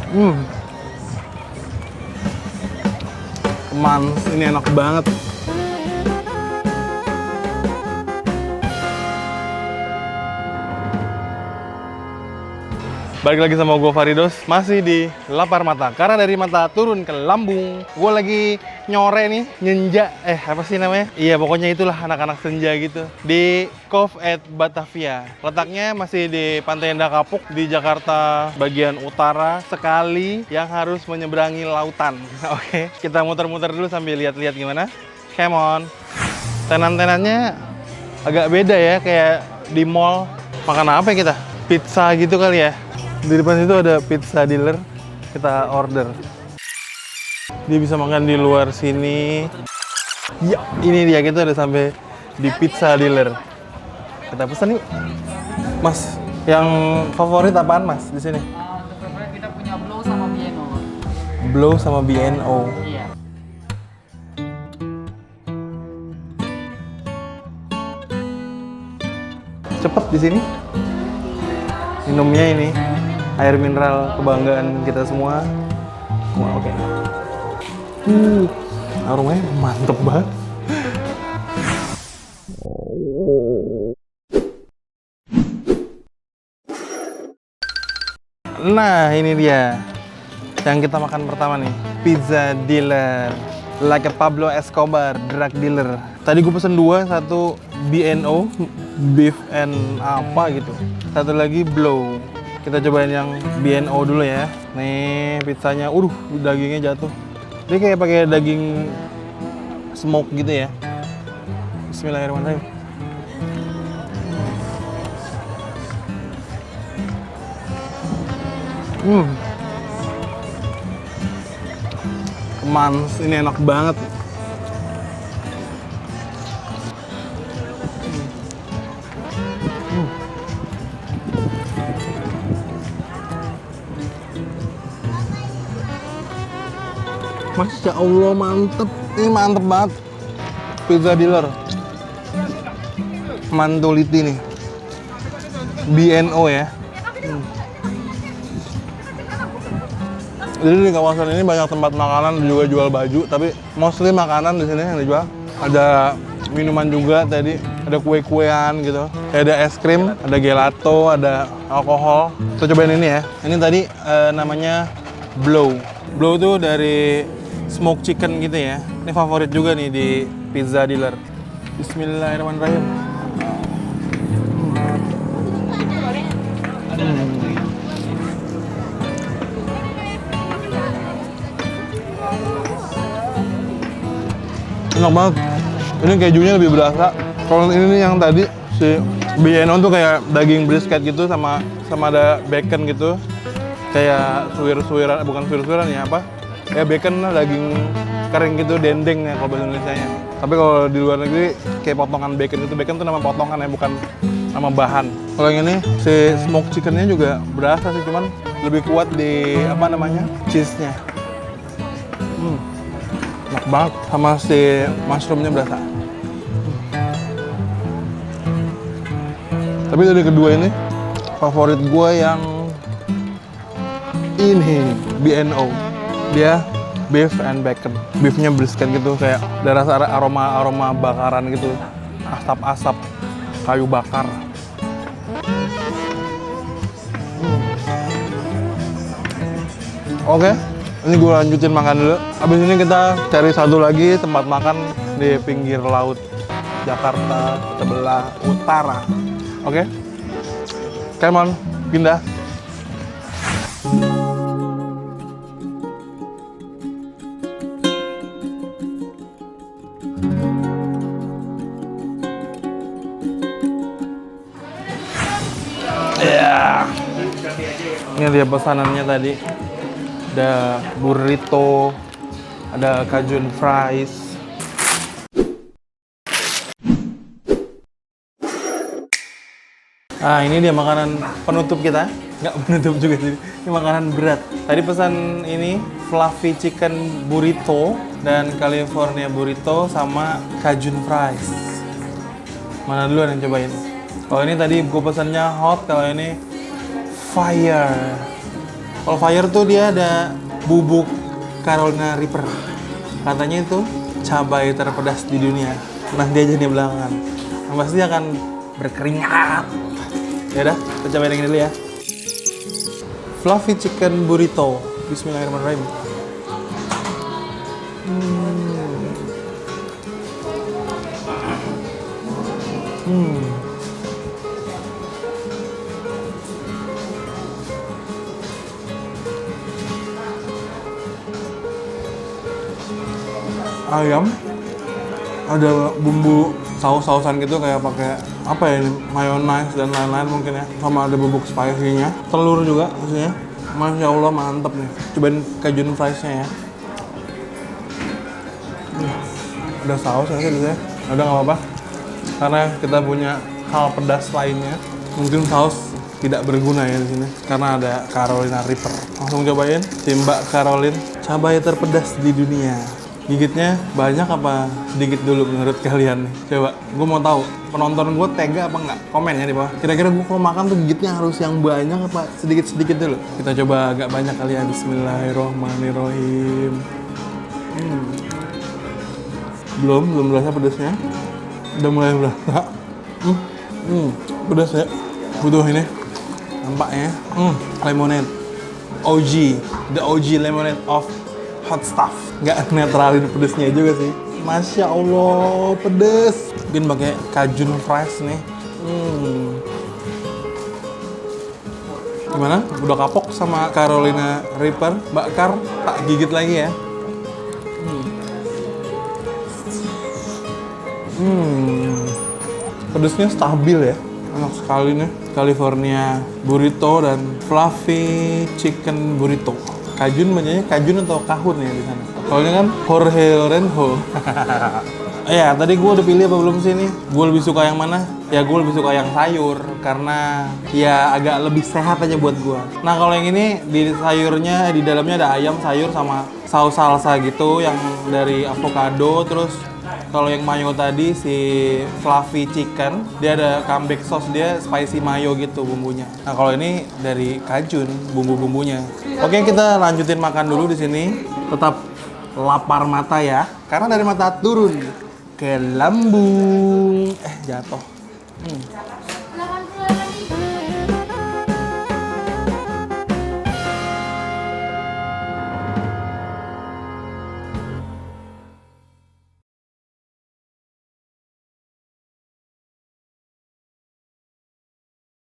Hmm, Mans, ini enak banget. Balik lagi sama gue Faridos, masih di Lapar Mata. Karena dari mata turun ke lambung. Gue lagi nyore nih, nyenja. Apa sih namanya? Iya, pokoknya itulah anak-anak senja gitu. Di Cove at Batavia. Letaknya masih di Pantai Indah Kapuk di Jakarta bagian utara. Sekali yang harus menyeberangi lautan. Oke, kita muter-muter dulu sambil lihat-lihat gimana. Come on. Tenan-tenannya agak beda ya, kayak di mall. Makan apa ya kita? Pizza gitu kali ya. Di depan situ ada pizza dealer, kita order. Dia bisa makan di luar sini. Ya, ini dia, kita udah sampai di pizza dealer. Kita pesan yuk. Mas, yang favorit apaan Mas di sini? Untuk favorit kita punya Blow sama BNO. Blow sama BNO. Iya. Cepet di sini. Minumnya ini air mineral kebanggaan kita semua. Wah, oke. Aromanya mantep banget. Nah, ini dia yang kita makan pertama nih, pizza dealer, like a Pablo Escobar, drug dealer. Tadi gue pesen dua, satu BNO, beef and apa gitu, satu lagi Blow. Kita cobain yang BNO dulu ya. Nih pizzanya, dagingnya jatuh. Dia kayak pakai daging smoke gitu ya. Bismillahirrahmanirrahim. Mans, ini enak banget. Masya Allah, mantep. Ini mantep banget. Pizza dealer. Mantuliti nih. BNO ya. Jadi di kawasan ini banyak tempat makanan, juga jual baju, tapi mostly makanan di sini yang dijual. Ada minuman juga tadi, ada kue-kuean gitu. Kayak ada es krim, ada gelato, ada alkohol. Kita cobain ini ya. Ini tadi namanya Blow. Blow tuh dari smoke chicken gitu ya. Ini favorit juga nih di pizza dealer. Bismillahirrahmanirrahim. Enak banget. Ini kejunya lebih berasa. Kalau ini nih yang tadi si BNO tuh kayak daging brisket gitu sama ada bacon gitu. Kayak suwir-suwiran, bukan suwir-suwiran ya apa? Kayak bacon lah, daging kering gitu, dendeng ya kalau bahasa Indonesianya. Tapi kalau di luar negeri kayak potongan bacon itu. Bacon tuh nama potongan ya, bukan nama bahan. Kalau yang ini si smoke chickennya juga berasa sih, cuman lebih kuat di apa namanya, cheese-nya. Enak banget, sama si mushroomnya berasa. Tapi dari kedua ini, favorit gue yang ini, BNO. Dia beef and bacon. Beefnya brisket gitu, kayak ada rasa aroma bakaran gitu. Asap-asap kayu bakar. Oke. Ini gue lanjutin makan dulu. Abis ini kita cari satu lagi tempat makan di pinggir laut Jakarta sebelah utara. Oke? Come on, pindah. Ini dia pesanannya tadi. Ada burrito, ada Cajun fries. Ah, ini dia makanan penutup kita. Nggak penutup juga sih. Ini makanan berat. Tadi pesan ini fluffy chicken burrito dan California burrito sama Cajun fries. Mana duluan yang cobain? Kalau ini tadi gue pesannya hot, kalau ini fire. Kalau fire tuh dia ada bubuk Carolina Reaper. Katanya itu cabai terpedas di dunia. Nanti aja nih belakangan. Yang pasti akan berkeringat. Ya udah, kita cobain yang ini dulu ya. Fluffy chicken burrito. Bismillahirrahmanirrahim. Ayam ada bumbu saus-sausan gitu kayak pakai apa ya ini, mayonnaise dan lain-lain mungkin ya, sama ada bubuk spicy-nya, telur juga maksudnya. Masya Allah mantep nih. Cobain Cajun fries-nya ya. Ada saus nggak sih di sini? Ada nggak apa-apa karena kita punya hal pedas lainnya. Mungkin saus tidak berguna ya di sini karena ada Carolina Reaper. Langsung cobain si Mbak Caroline, cabai terpedas di dunia. Gigitnya banyak apa sedikit dulu menurut kalian nih? Coba, gue mau tahu penonton gue tega apa enggak? Komen ya di bawah. Kira-kira gue kalau makan tuh gigitnya harus yang banyak apa sedikit-sedikit dulu? Kita coba agak banyak kali ya. Bismillahirrohmanirrohim. Belum berasa pedasnya. Udah mulai berasa. Pedas ya. Butuh ini. Nampaknya. Lemonade. OG. The OG lemonade of hot stuff. Nggak netralin pedesnya juga sih. Masya Allah, pedes. Mungkin pakai Cajun fries nih. Gimana? Udah kapok sama Carolina Reaper. Mbak Car, tak gigit lagi ya. Pedesnya stabil ya. Enak sekali nih. California burrito dan fluffy chicken burrito. Kajun banyaknya kajun atau kahun ya di sana. Kalau ini kan Jorge Lorenzo. Ya, tadi gue udah pilih apa belum sih nih? Gue lebih suka yang mana? Ya gue lebih suka yang sayur karena ya agak lebih sehat aja buat gue. Nah kalau yang ini di sayurnya di dalamnya ada ayam sayur sama saus salsa gitu yang dari avocado. Terus kalau yang mayo tadi si fluffy chicken dia ada comeback sauce, dia spicy mayo gitu bumbunya. Nah kalau ini dari Cajun bumbu-bumbunya. Oke, kita lanjutin makan dulu di sini. Tetap lapar mata ya, karena dari mata turun ke lambung. Jatuh.